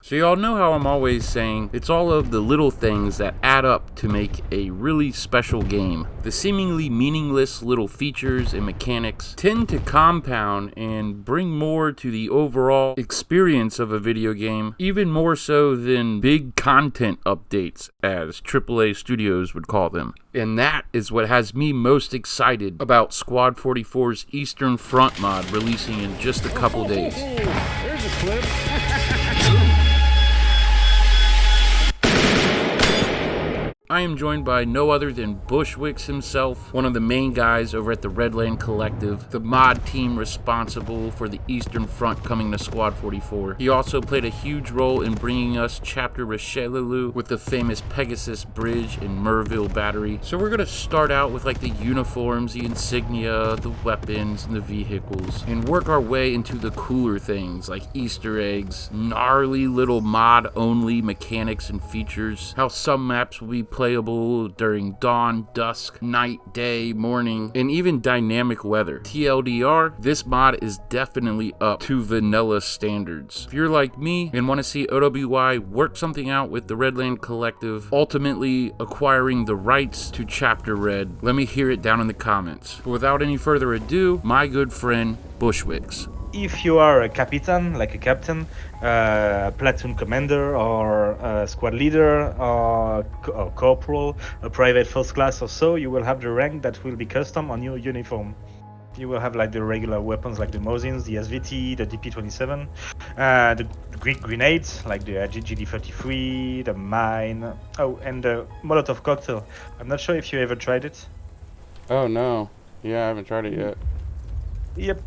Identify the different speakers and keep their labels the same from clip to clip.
Speaker 1: So y'all know how I'm always saying it's all of the little things that add up to make a really special game. The seemingly meaningless little features and mechanics tend to compound and bring more to the overall experience of a video game, even more so than big content updates, as AAA studios would call them. And that is what has me most excited about Squad 44's Eastern Front mod releasing in just a couple days.
Speaker 2: There's a clip.
Speaker 1: I am joined by no other than Bushwicks himself, one of the main guys over at the Redland Collective, the mod team responsible for the Eastern Front coming to Squad 44. He also played a huge role in bringing us Chapter Richelieu with the famous Pegasus Bridge and Merville Battery. So we're going to start out with like the uniforms, the insignia, the weapons, and the vehicles, and work our way into the cooler things like Easter eggs, gnarly little mod-only mechanics and features, how some maps will be playable during dawn, dusk, night, day, morning, and even dynamic weather. TLDR, this mod is definitely up to vanilla standards. If you're like me and want to see OWI work something out with the Redland Collective, ultimately acquiring the rights to Chapter Red, let me hear it down in the comments. But without any further ado, my good friend, Bushwicks.
Speaker 3: If you are a captain, like a captain, platoon commander, or a squad leader, or corporal, a private first class or so, you will have the rank that will be custom on your uniform. You will have like the regular weapons like the Mosins, the SVT, the DP27, the Greek grenades like the GD33, the mine, and the Molotov cocktail. I'm not sure if you ever tried it.
Speaker 1: Oh no, yeah, I haven't tried it yet.
Speaker 3: Yep.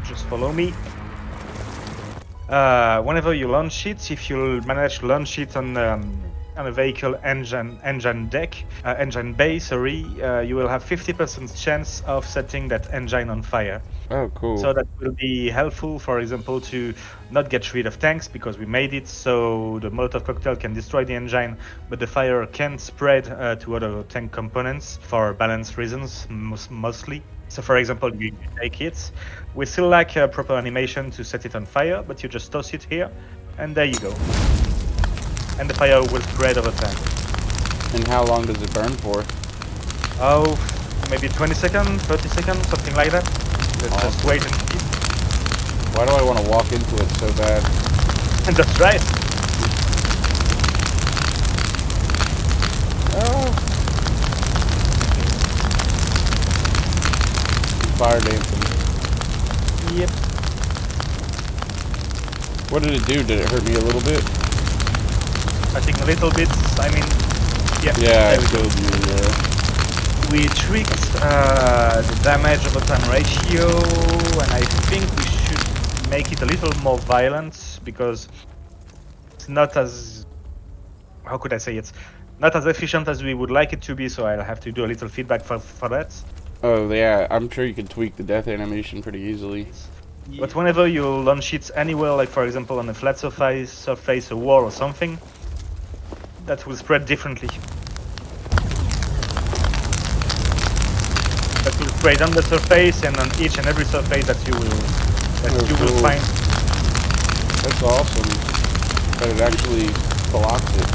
Speaker 3: Just follow me. Whenever you launch it, if you manage to launch it on a vehicle engine bay, you will have 50% chance of setting that engine on fire.
Speaker 1: Oh, cool.
Speaker 3: So that will be helpful, for example, to not get rid of tanks, because we made it so the Molotov cocktail can destroy the engine, but the fire can spread to other tank components for balance reasons, mostly. So for example, you take it, we still lack a proper animation to set it on fire, but you just toss it here, and there you go. And the fire will spread over time.
Speaker 1: And how long does it burn for?
Speaker 3: Oh, maybe 20 seconds, 30 seconds, something like that. Let's just wait and see.
Speaker 1: Why do I want to walk into it so bad?
Speaker 3: And that's right.
Speaker 1: Oh. Fire dancing.
Speaker 3: Yep.
Speaker 1: What did it do? Did it hurt me a little bit?
Speaker 3: I think a little bit. I mean, yeah.
Speaker 1: Yeah, I killed you. Yeah.
Speaker 3: We tweaked the damage over time ratio, and I think we should make it a little more violent, because it's not as, how could I say it? Not as efficient as we would like it to be. So I'll have to do a little feedback for that.
Speaker 1: Oh yeah, I'm sure you can tweak the death animation pretty easily.
Speaker 3: But whenever you launch it anywhere, like for example on a flat surface, a wall or something, that will spread differently. That will spread on the surface and on each and every surface that you will find.
Speaker 1: That's awesome. But it actually blocks it.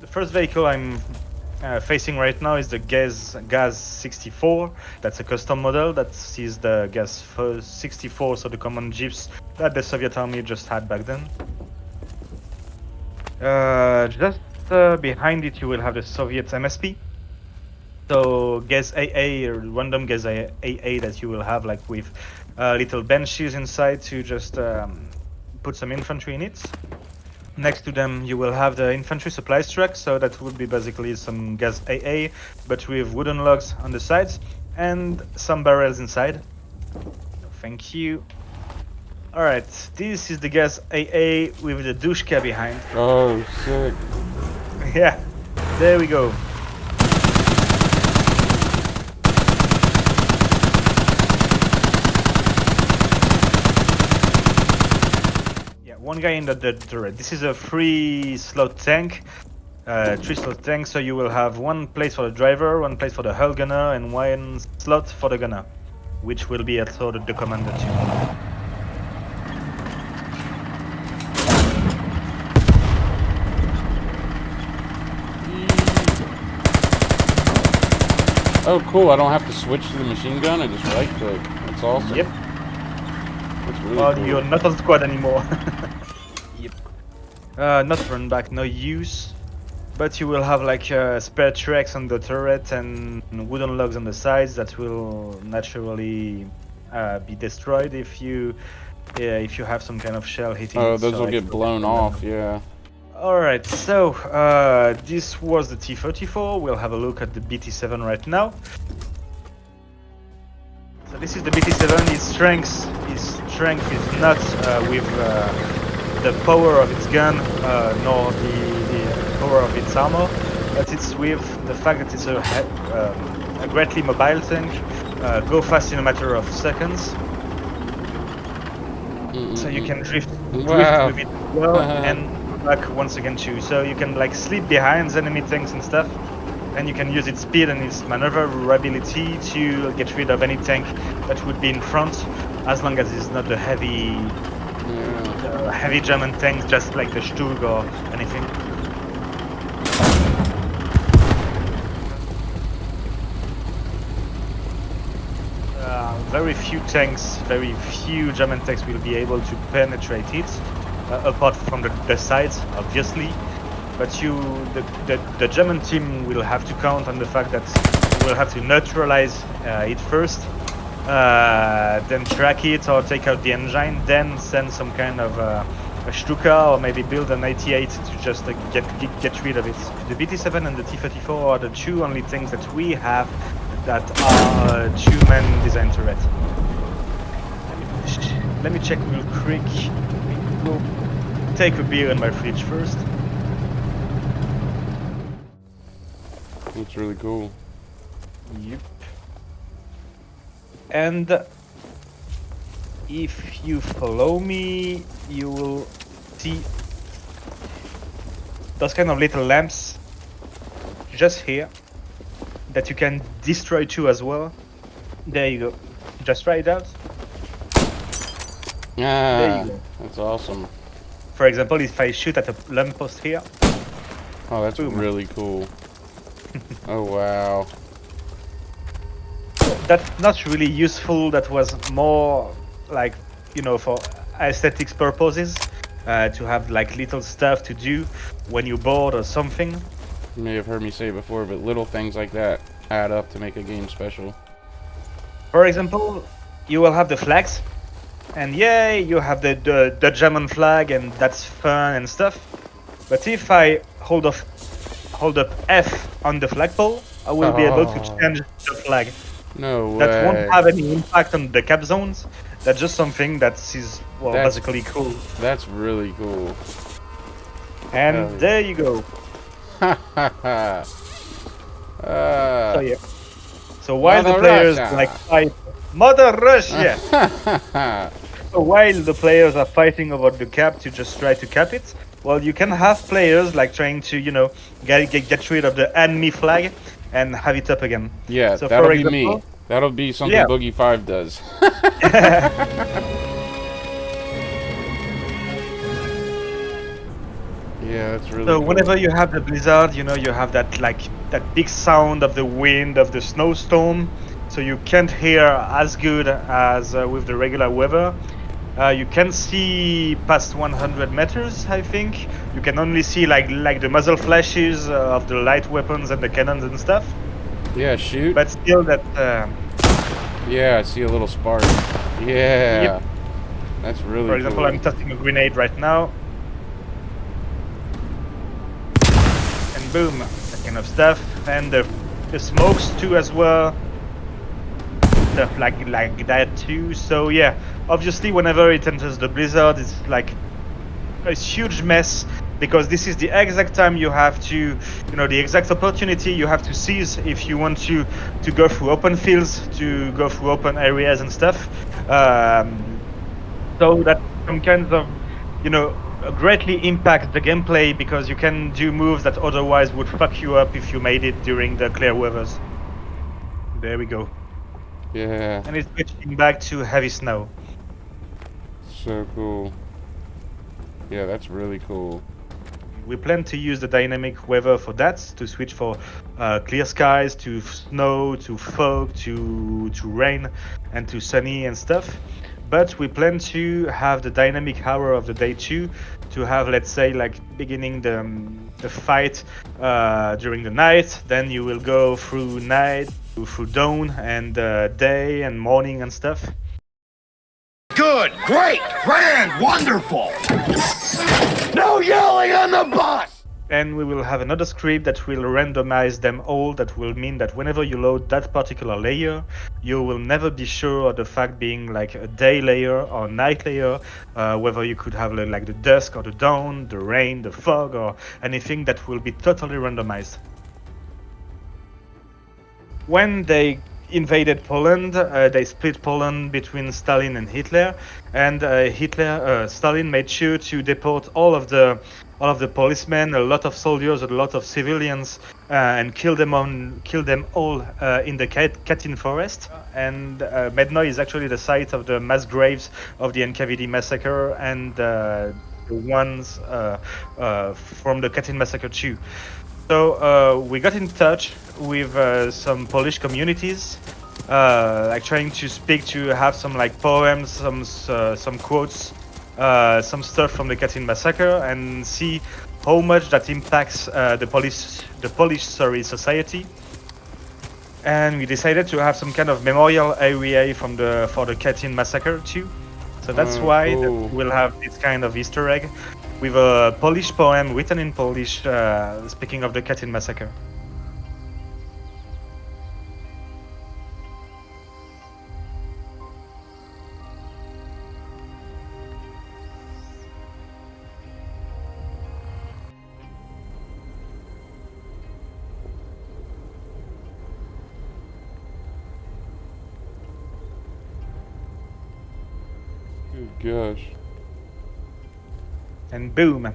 Speaker 3: The first vehicle I'm facing right now is the Gaz 64. That's a custom model that sees the Gaz 64, so the common jeeps that the Soviet army just had back then. Just behind it you will have the Soviet MSP. So Gaz AA, or random Gaz AA that you will have like with little benches inside to just put some infantry in it. Next to them you will have the infantry supplies truck, so that would be basically some Gaz AA, but with wooden logs on the sides and some barrels inside. Thank you. Alright, this is the Gaz AA with the Dushka behind.
Speaker 1: Oh, sick.
Speaker 3: Yeah, there we go. One guy in the turret. This is a 3-slot tank, 3-slot tank, so you will have one place for the driver, one place for the hull gunner, and one slot for the gunner, which will be also the commander too.
Speaker 1: Oh, cool. I don't have to switch to the machine gun. I just right click. That's awesome.
Speaker 3: Yep.
Speaker 1: That's really
Speaker 3: Well,
Speaker 1: cool.
Speaker 3: you're not on squad anymore. Yep. Not run back, no use. But you will have like spare tracks on the turret and wooden logs on the sides that will naturally be destroyed if you have some kind of shell hitting.
Speaker 1: Oh,
Speaker 3: it,
Speaker 1: those
Speaker 3: so,
Speaker 1: will
Speaker 3: like,
Speaker 1: get blown off. Yeah.
Speaker 3: Alright, so this was the T-34. We'll have a look at the BT-7 right now. So this is the BT-7. His strength is not with the power of its gun, nor the power of its armor, but it's with the fact that it's a greatly mobile tank, go fast in a matter of seconds. So you can drift
Speaker 1: Wow.
Speaker 3: with it well and back once again too. So you can like slip behind enemy tanks and stuff, and you can use its speed and its maneuverability to get rid of any tank that would be in front, as long as it's not a heavy German tanks, just like the Stug or anything. Very few tanks, very few German tanks will be able to penetrate it, apart from the sides, obviously. But the German team will have to count on the fact that we'll have to neutralize it first, then track it or take out the engine, then send some kind of a Stuka or maybe build an 88 to just get rid of it. The BT-7 and the T-34 are the two only things that we have that are two-man design turret. Let me check real quick. We'll take a beer in my fridge first.
Speaker 1: That's really cool.
Speaker 3: Yep. And if you follow me, you will see those kind of little lamps just here that you can destroy too as well. There you go. Just try it out. There you go.
Speaker 1: That's awesome.
Speaker 3: For example, if I shoot at a lamppost here.
Speaker 1: Oh, that's
Speaker 3: boom.
Speaker 1: Really cool. Oh, wow.
Speaker 3: That's not really useful. That was more like, for aesthetics purposes, to have like little stuff to do when you're bored or something.
Speaker 1: You may have heard me say it before, but little things like that add up to make a game special.
Speaker 3: For example, you will have the flags, and yay, you have the German flag, and that's fun and stuff. But if I hold up F on the flagpole, I will be able to change the flag.
Speaker 1: No way.
Speaker 3: That won't have any impact on the cap zones. That's just something that is, well, basically cool.
Speaker 1: That's really cool.
Speaker 3: And there you go.
Speaker 1: Ha ha ha.
Speaker 3: So yeah. So while the players fight Mother Russia. So while the players are fighting over the cap to just try to cap it, well, you can have players like trying to, get rid of the enemy flag and have it up again.
Speaker 1: Yeah,
Speaker 3: so
Speaker 1: that'll
Speaker 3: for
Speaker 1: be
Speaker 3: example,
Speaker 1: me. That'll be something Boogie 5 does. Yeah, that's really
Speaker 3: So
Speaker 1: cool.
Speaker 3: whenever you have the blizzard, you have that big sound of the wind, of the snowstorm. So you can't hear as good as with the regular weather. You can see past 100 meters, I think. You can only see like the muzzle flashes of the light weapons and the cannons and stuff.
Speaker 1: Yeah, shoot.
Speaker 3: But still that...
Speaker 1: Yeah, I see a little spark. Yeah.
Speaker 3: Yep.
Speaker 1: That's really cool.
Speaker 3: For example, I'm tossing a grenade right now. And boom, that kind of stuff. And the smokes too as well. Stuff like that too. So yeah, obviously whenever it enters the blizzard, it's like a huge mess, because this is the exact time you have to, the exact opportunity you have to seize if you want to go through open fields, to go through open areas and stuff. So that some kinds of, greatly impact the gameplay, because you can do moves that otherwise would fuck you up if you made it during the clear weathers. There we go.
Speaker 1: Yeah.
Speaker 3: And it's switching back to heavy snow.
Speaker 1: So cool. Yeah, that's really cool.
Speaker 3: We plan to use the dynamic weather for that, to switch for clear skies, to snow, to fog, to rain, and to sunny and stuff. But we plan to have the dynamic hour of the day too, to have, let's say, like beginning the fight during the night. Then you will go through night, through dawn, and day and morning and stuff.
Speaker 2: Good, great, grand, wonderful. No yelling on the bus!
Speaker 3: And we will have another script that will randomize them all. That will mean that whenever you load that particular layer, you will never be sure of the fact being like a day layer or night layer, whether you could have like the dusk or the dawn, the rain, the fog, or anything. That will be totally randomized. When they invaded Poland, they split Poland between Stalin and Hitler, and Stalin made sure to deport all of the policemen, a lot of soldiers, a lot of civilians, and kill them all in the Katyn forest. And Medno is actually the site of the mass graves of the NKVD massacre and the ones from the Katyn massacre too. So we got in touch with some Polish communities, like trying to speak, to have some like poems, some quotes, some stuff from the Katyn massacre, and see how much that impacts the Polish society. And we decided to have some kind of memorial area for the Katyn massacre too. So that's why we'll have this kind of Easter egg with a Polish poem written in Polish, speaking of the Katyn massacre.
Speaker 1: Good gosh.
Speaker 3: And boom.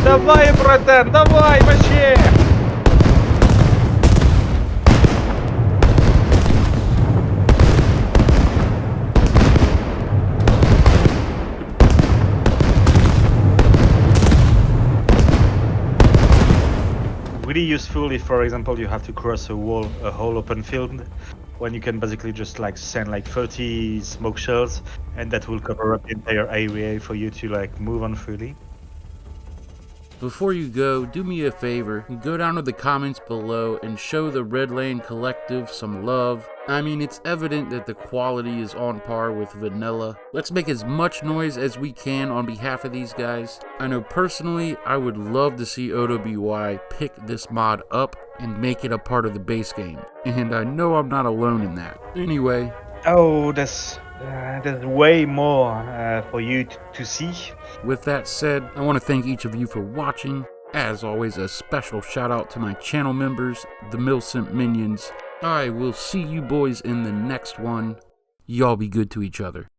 Speaker 3: Давай, братан, давай, вообще! Really useful if, for example, you have to cross a whole open field, when you can basically just like send like 30 smoke shells, and that will cover up the entire area for you to like move on freely.
Speaker 1: Before you go, do me a favor, go down to the comments below and show the Redland Collective some love. I mean, it's evident that the quality is on par with vanilla. Let's make as much noise as we can on behalf of these guys. I know personally, I would love to see OWY pick this mod up and make it a part of the base game. And I know I'm not alone in that. Anyway.
Speaker 3: Oh, there's way more for you to see.
Speaker 1: With that said, I want to thank each of you for watching. As always, a special shout out to my channel members, the Mil-Simp minions. I will see you boys in the next one. Y'all be good to each other.